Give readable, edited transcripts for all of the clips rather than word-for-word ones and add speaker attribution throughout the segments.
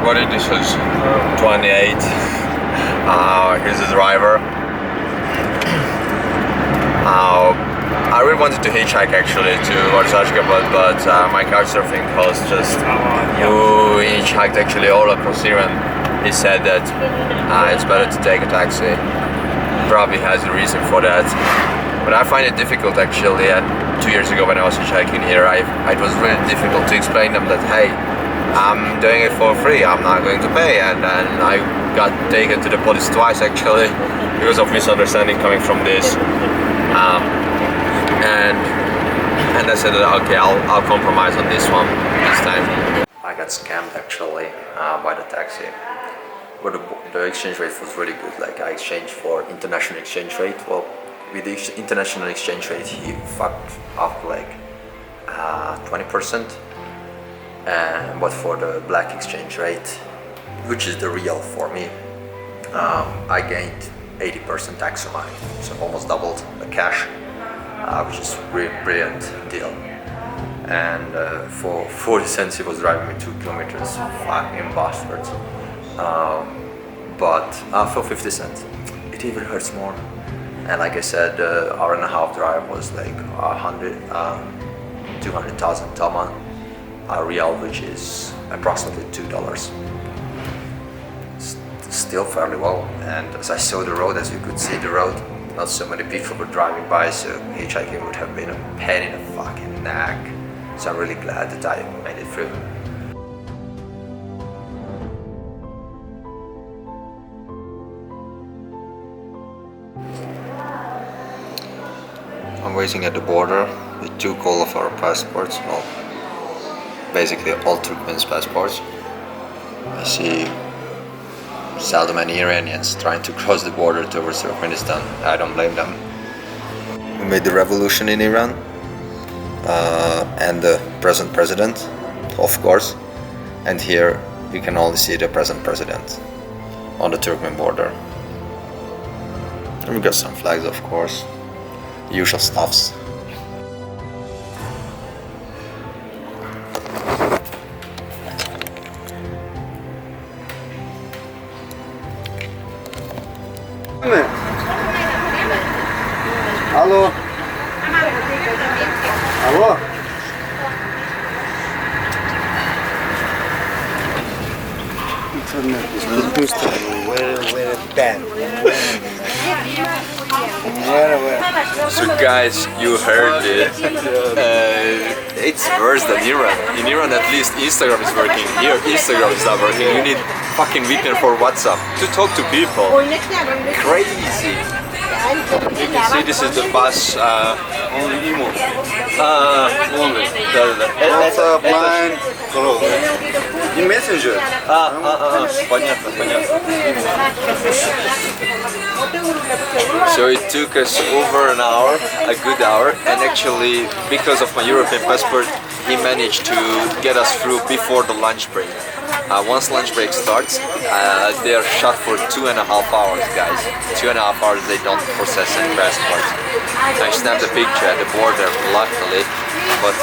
Speaker 1: everybody, this is 28. Here's the driver. I really wanted to hitchhike actually to Kazakhstan, but my couchsurfing host just who hitchhiked actually all across Iran. He said that it's better to take a taxi. Probably has a reason for that. But I find it difficult actually, and 2 years ago when I was hitchhiking here, it was really difficult to explain them that hey, I'm doing it for free, I'm not going to pay, and then I got taken to the police twice actually because of misunderstanding coming from this. And I said okay, I'll compromise on this one this time. I got scammed actually by the taxi. But the exchange rate was really good. Like I exchanged for international exchange rate. Well, with the international exchange rate, he fucked up like 20%. But for the black exchange rate, which is the real for me, I gained 80% tax on mine, so almost doubled the cash, which is really brilliant deal. And for 40 cents, he was driving me 2 kilometers, fucking bastards. But for 50 cents, it even hurts more. And like I said, hour and a half drive was like 200,000 Turman real, which is approximately $2. Still fairly well. And as I saw the road, as you could see the road, not so many people were driving by, so hitchhiking would have been a pain in the fucking neck. So I'm really glad that I made it through. I'm waiting at the border. We took all of our passports, well, basically all Turkmen's passports. I see seldom any Iranians trying to cross the border towards Turkmenistan. I don't blame them. We made the revolution in Iran, and the present president, of course. And here you can only see the present president on the Turkmen border. And we got some flags, of course. Usual stuffs.
Speaker 2: Алло. Алло.
Speaker 1: So guys, you heard it. It's worse than Iran. In Iran at least Instagram is working. Here Instagram is not working. You need fucking VPN for WhatsApp to talk to people. Crazy. You can see this is the bus.
Speaker 2: Only emo.
Speaker 1: Only.
Speaker 2: WhatsApp, line, in Messenger.
Speaker 1: Понятно, понятно. So it took us over an hour, a good hour, and actually because of my European passport, he managed to get us through before the lunch break. Once lunch break starts, they are shut for 2.5 hours, guys. 2.5 hours they don't process any passports. I snapped a picture at the border, luckily, but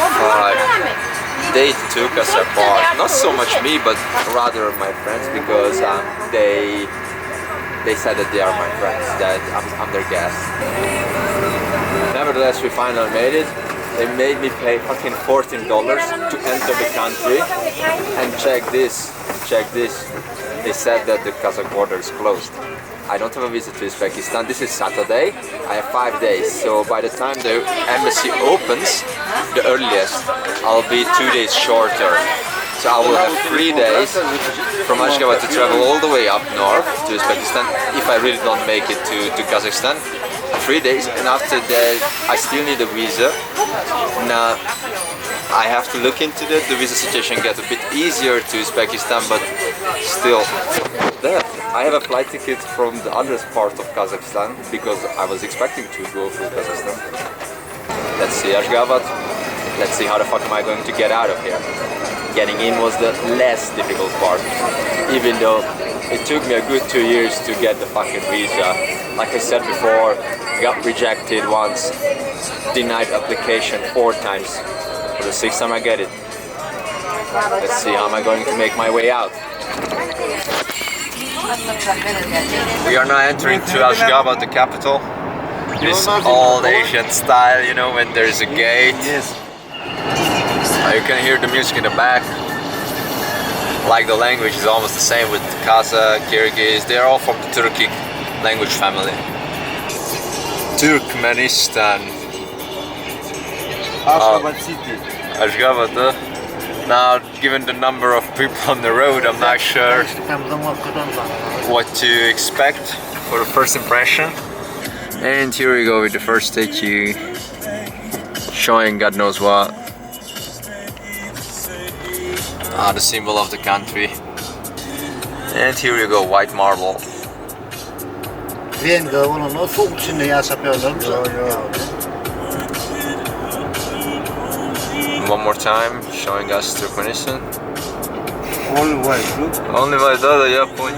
Speaker 1: they took us apart. Not so much me, but rather my friends, because they said that they are my friends, that I'm their guest. Nevertheless, we finally made it. They made me pay fucking $14 to enter the country. And check this. They said that the Kazakh border is closed. I don't have a visa to Uzbekistan. This is Saturday. I have 5 days. So by the time the embassy opens, the earliest, I'll be 2 days shorter. So I will have 3 days from Ashgabat to travel all the way up north to Uzbekistan if I really don't make it to Kazakhstan. 3 days, and after that I still need a visa. Now I have to look into that. The visa situation gets a bit easier to Uzbekistan, but still. There, I have a flight ticket from the other part of Kazakhstan because I was expecting to go through Kazakhstan. Let's see Ashgabat. Let's see how the fuck am I going to get out of here. Getting in was the less difficult part, even though it took me a good 2 years to get the fucking visa. Like I said before, got rejected once, denied application 4 times. For the 6th time I get it. Let's see how am I going to make my way out. We are now entering to Ashgabat, the capital. This old Asian style, you know, when there's a gate.
Speaker 2: Yes.
Speaker 1: You can hear the music in the back. Like the language is almost the same with Kazakh, Kyrgyz. They are all from the Turkic language family. Turkmenistan.
Speaker 2: Ashgabat city.
Speaker 1: Ashgabat. Now, given the number of people on the road, I'm not sure what to expect for the first impression. And here we go with the first statue, showing God knows what. The symbol of the country. And here you go, white marble. One more time, showing us Turkmenistan.
Speaker 2: Only white, look.
Speaker 1: Only white, yeah, point.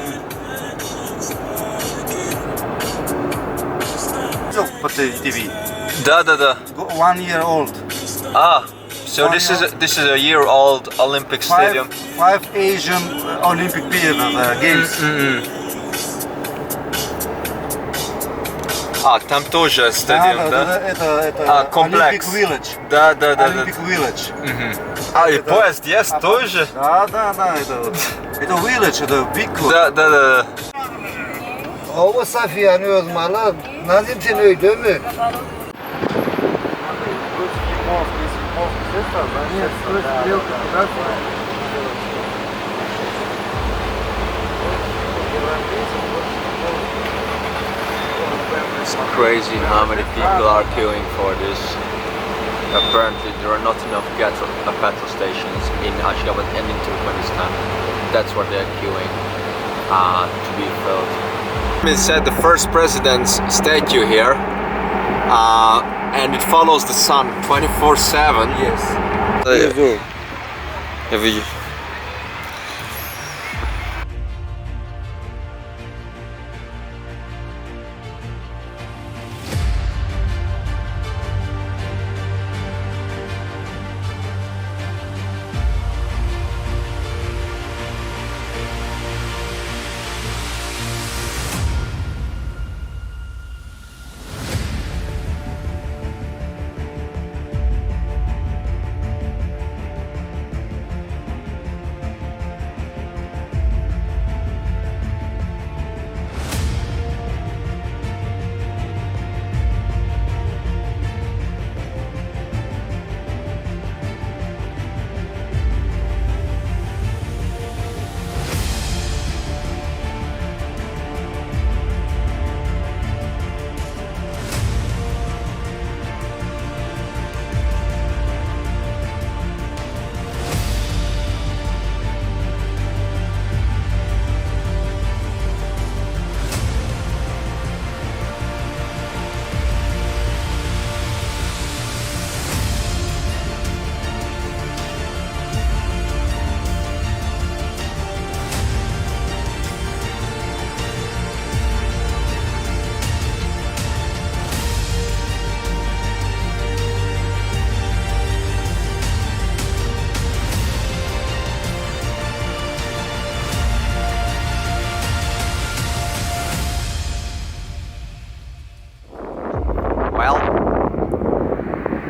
Speaker 2: TV.
Speaker 1: Da.
Speaker 2: 1 year old.
Speaker 1: So this is a year-old Olympic stadium.
Speaker 2: Five Asian Olympic games.
Speaker 1: Там тоже стадион, да?
Speaker 2: Это
Speaker 1: комплекс.
Speaker 2: Olympic Village.
Speaker 1: Да.
Speaker 2: Olympic Village.
Speaker 1: И поезд есть тоже?
Speaker 2: Да, это village, это big.
Speaker 1: Да.
Speaker 3: Hava saf yanıyoruz mala. Nazım sen öyle mi?
Speaker 1: It's crazy how many people are queuing for this. Apparently there are not enough petrol stations in Ashgabat and in Turkmenistan. That's where they're queuing to be filled. It said the first president's statue here, and it follows the sun 24/7.
Speaker 2: Yes.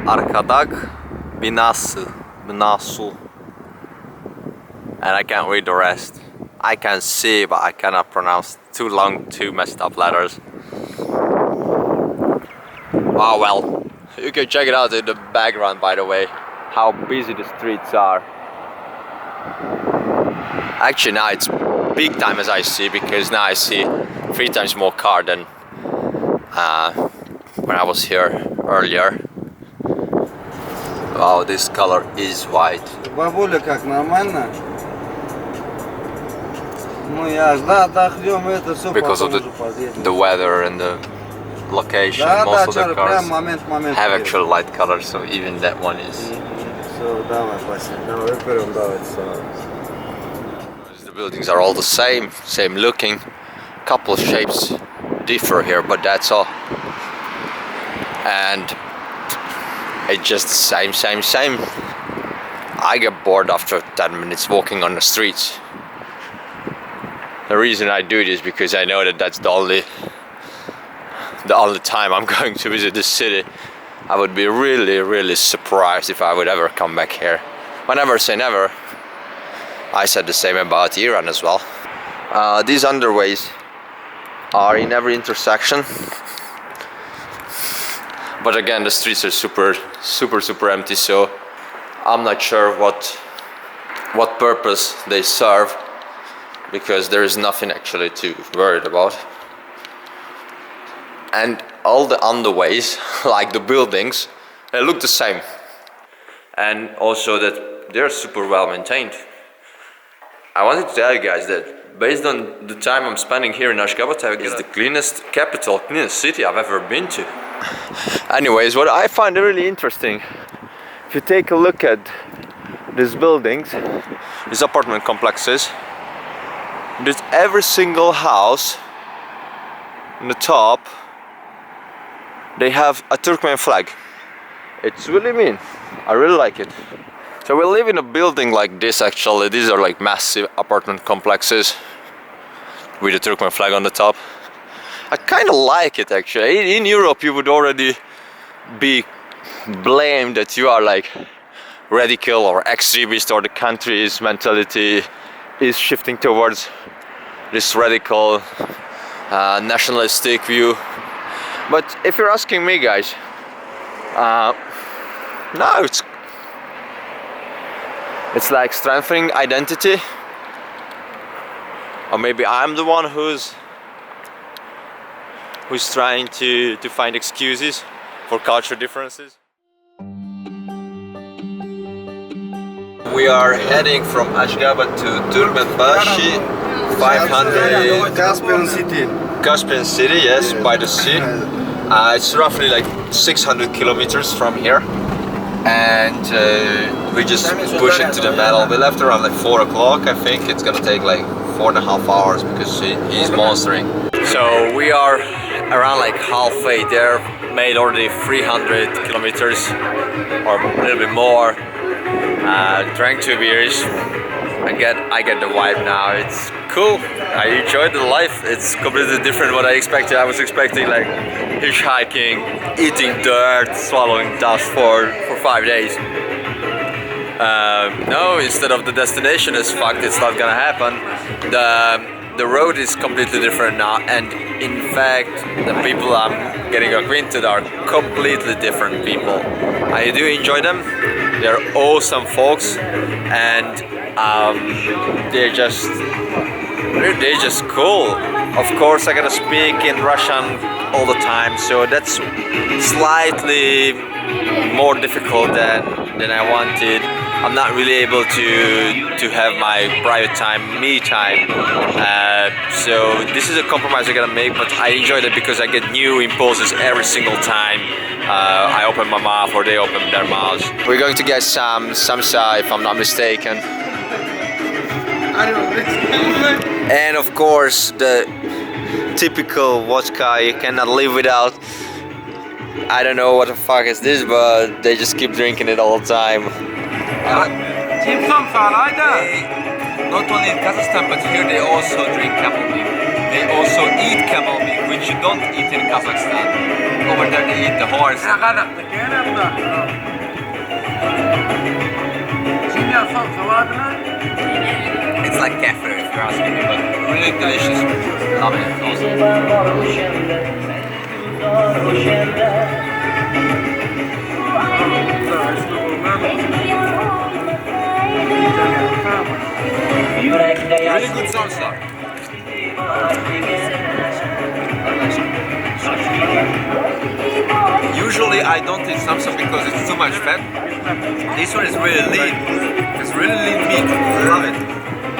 Speaker 1: Arkadaq binası. And I can't read the rest. I can see, but I cannot pronounce. Too long, too messed up letters. Oh well. You can check it out in the background, by the way, how busy the streets are. Actually now it's big time as I see, because now I see 3 times more car than when I was here earlier. Wow, this color is white.
Speaker 2: Бабуля, как нормально? Ну я отдохнем, это все
Speaker 1: Because of the weather and the location, most of the cars have actual light colors, so even that one is.
Speaker 2: So, давай, Вася, давай, выберем, давай.
Speaker 1: The buildings are all the same looking. Couple of shapes differ here, but that's all. And it's just the same. I get bored after 10 minutes walking on the streets. The reason I do this because I know that that's the only time I'm going to visit this city. I would be really surprised if I would ever come back here. But never say never. I said the same about Iran as well. These underways are in every intersection. But again, the streets are super empty, so I'm not sure what purpose they serve, because there is nothing actually to worry about. And all the underways, like the buildings, they look the same. And also that they're super well maintained. I wanted to tell you guys that based on the time I'm spending here in Ashgabat, it's the cleanest capital, cleanest city I've ever been to. Anyways, what I find really interesting, if you take a look at these buildings, these apartment complexes, there's every single house on the top, they have a Turkmen flag. It's really mean. I really like it. So we live in a building like this actually. These are like massive apartment complexes with a Turkmen flag on the top. I kind of like it actually. In Europe you would already be blamed that you are like radical or extremist, or the country's mentality is shifting towards this radical nationalistic view. But if you're asking me, guys, no, it's like strengthening identity, or maybe I'm the one who's trying to find excuses for culture differences. We are heading from Ashgabat to Turkmenbasi, 500 Caspian City, yes, by the sea. It's roughly like 600 kilometers from here, and we just push into the metal. We left around like 4 o'clock. I think it's gonna take like 4.5 hours because he's monstering. So we are around like halfway there, made already 300 kilometers or a little bit more. Drank 2 beers. I get the vibe now. It's cool. I enjoyed the life. It's completely different what I expected. I was expecting like hitchhiking, eating dirt, swallowing dust for 5 days. No, instead of the destination is fucked, it's not gonna happen. The road is completely different now, and in fact the people I'm getting acquainted are completely different people. I do enjoy them. They're awesome folks, and they're just cool. Of course I gotta speak in Russian all the time, so that's slightly more difficult than I wanted. I'm not really able to have my private time, me time. So this is a compromise I gotta make, but I enjoy that because I get new impulses every single time I open my mouth or they open their mouths. We're going to get some samsa, if I'm not mistaken. And of course the typical vodka you cannot live without. I don't know what the fuck is this, but they just keep drinking it all the time. Not only in Kazakhstan, but here they also drink camel meat. They also eat camel meat, which you don't eat in Kazakhstan. Over there they eat the horse. It's like kefir if you're asking me, but really delicious. Love it. Really good salsa. Usually I don't eat salsa because it's too much fat. This one is really lean. It's really lean meat. I love it.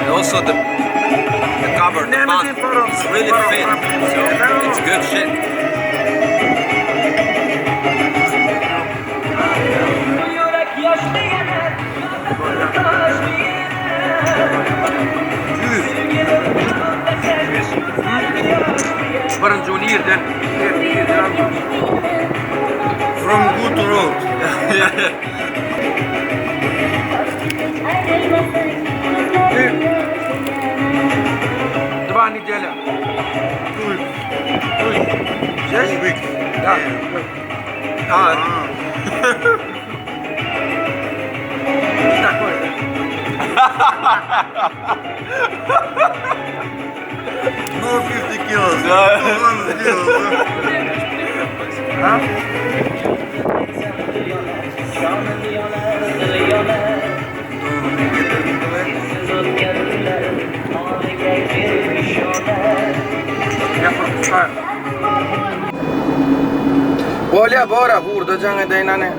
Speaker 1: And also the cover, the bun, it's really thin. So it's good shit.
Speaker 2: From good road.
Speaker 4: 2 недели. Здесь? Да. Не такой, да?
Speaker 2: No 50 kilos. No 100 kilos.
Speaker 4: А? Я пропускаю. Более бора, гурда жаңа дайнане.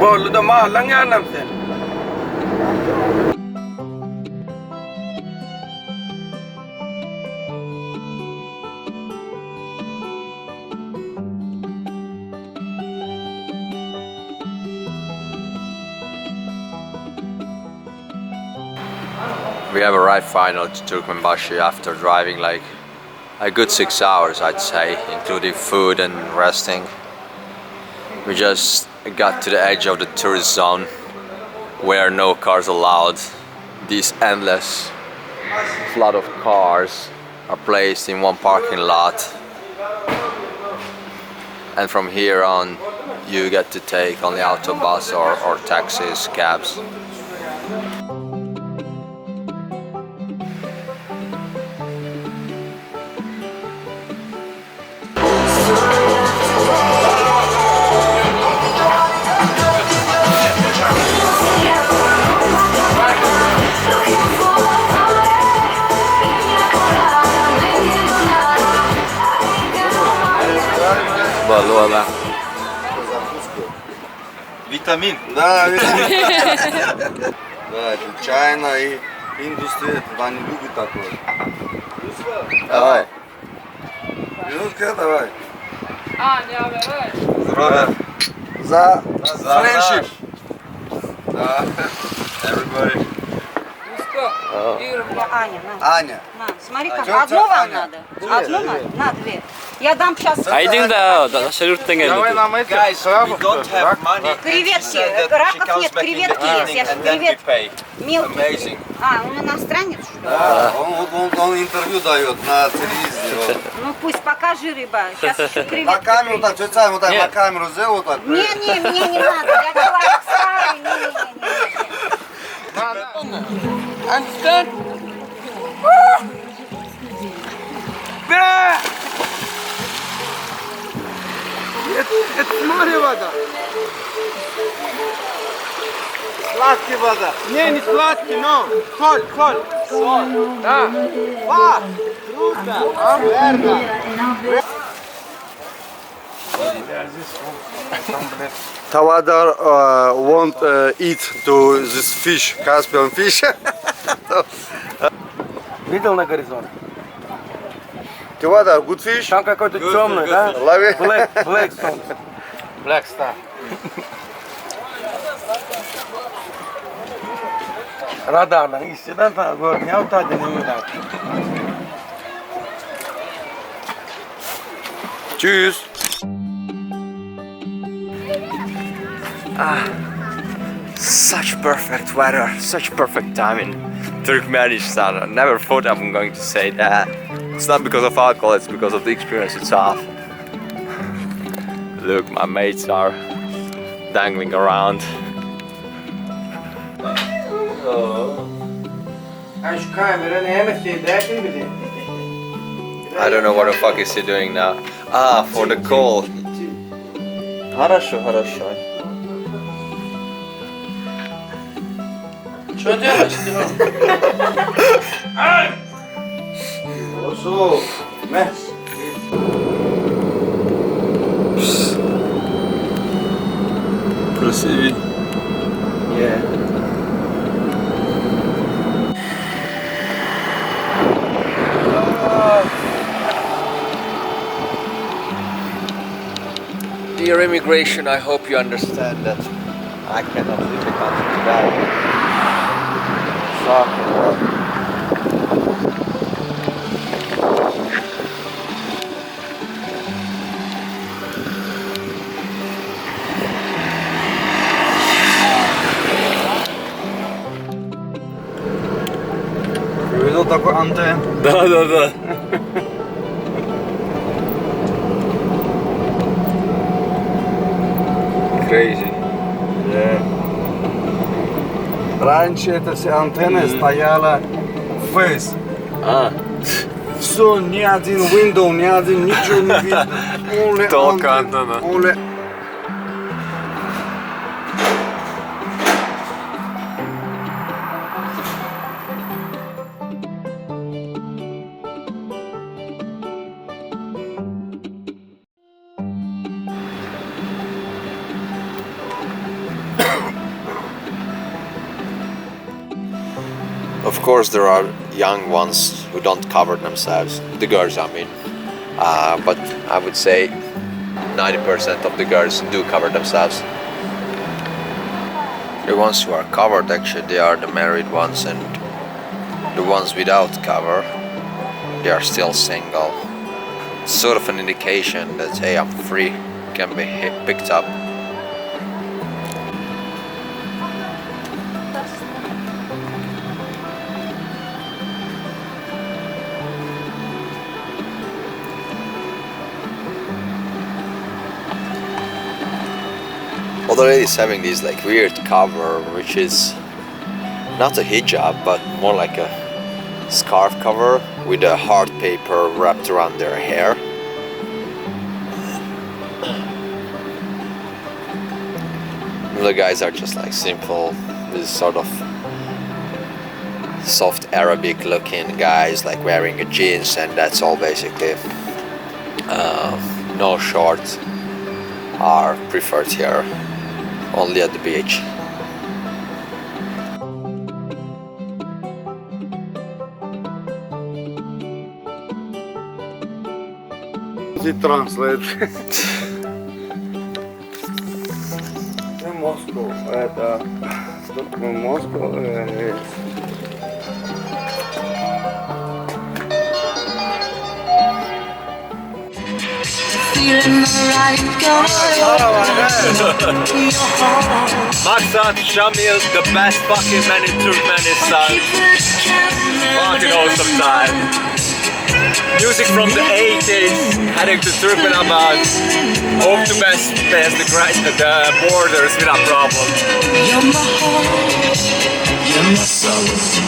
Speaker 4: Болу да mahallän gärna sen.
Speaker 1: We have arrived finally to Turkmenbasi after driving like a good 6 hours, I'd say, including food and resting. We just got to the edge of the tourist zone where no cars allowed. These endless flood of cars are placed in one parking lot, and from here on you get to take only autobus or taxis, cabs. Балуала.
Speaker 2: Витамин. Да, витамин. Да, это чайна и индустрия, туда не любит такое. Давай. Минутка, давай. Здравия. За friendship. Да. Everybody.
Speaker 5: Аня, на.
Speaker 2: Аня.
Speaker 5: На, смотри, как.
Speaker 2: тётя
Speaker 5: Одну вам
Speaker 2: Аня.
Speaker 5: надо? Одну надо? На, две. Я дам сейчас
Speaker 1: Aydın da şeruttan
Speaker 4: Давай
Speaker 1: geldi.
Speaker 4: нам эти.
Speaker 6: Guys, we don't have money.
Speaker 5: креветки.
Speaker 6: She
Speaker 5: Раков
Speaker 6: comes
Speaker 5: нет,
Speaker 6: back in the
Speaker 5: креветки есть. Я
Speaker 6: evening
Speaker 5: же
Speaker 6: and then we
Speaker 5: кревет
Speaker 6: pay.
Speaker 5: мелкие.
Speaker 1: Amazing.
Speaker 5: А, он иностранец, что ли?
Speaker 2: Да, он интервью дает на телевизоре.
Speaker 5: Ну пусть покажи, рыба. Сейчас еще креветки.
Speaker 2: На камеру так, тетя, вот так
Speaker 1: Нет.
Speaker 2: на камеру сделай вот так.
Speaker 5: Не, мне не надо. Я человек старый. Не.
Speaker 4: Understand? Это с моря вода.
Speaker 2: Сладкий вода.
Speaker 4: Не, не сладкий, но соль, соль. Соль. Да. Ва, круто. А, верно.
Speaker 2: Tavadar won't eat to this fish, Caspian fish.
Speaker 4: Видел на горизонте?
Speaker 2: Tavadar, good fish.
Speaker 4: Там какой-то темный, да?
Speaker 2: Лови.
Speaker 4: Black Stone. Black Star. Radardan hisseden ta görünüyor, ta dinlemiyorlar.
Speaker 2: Tschüss.
Speaker 1: Such perfect weather, such perfect time in Turkmenistan. I never thought I'm going to say that. It's not because of alcohol, it's because of the experience itself. Look, my mates are dangling around. I don't know what the fuck is he doing now. Ah, for the call. Хорошо, хорошо.
Speaker 4: Что делаешь,
Speaker 2: Also, mess.
Speaker 1: Proceed.
Speaker 4: Yeah.
Speaker 1: Dear immigration, I hope you understand that I cannot leave the country without soccer.
Speaker 2: такой антенн.
Speaker 7: Да. Crazy.
Speaker 2: Раньше это все антенны стояла фейс. Все, ни один window, ни один ничего не видно. Only
Speaker 7: Только
Speaker 2: антенна.
Speaker 7: антенна.
Speaker 2: Only...
Speaker 1: Of course, there are young ones who don't cover themselves, the girls, I mean. But I would say 90% of the girls do cover themselves. The ones who are covered, actually, they are the married ones, and the ones without cover, they are still single. It's sort of an indication that, hey, I'm free, can be picked up. Well, the lady is having this like weird cover, which is not a hijab, but more like a scarf cover with a hard paper wrapped around their hair. The guys are just like simple, this sort of soft Arabic looking guys, like wearing a jeans, and that's all basically. No shorts are preferred here. Only at the beach.
Speaker 2: Translate. Moscow. Это Moscow.
Speaker 7: Maksat Shamil, the best fucking man in Turkmenistan. Fucking awesome time. Music from the 80s, heading to Turkmenabad. Hope to pass the borders without problem.
Speaker 8: You're my heart, you're my soul.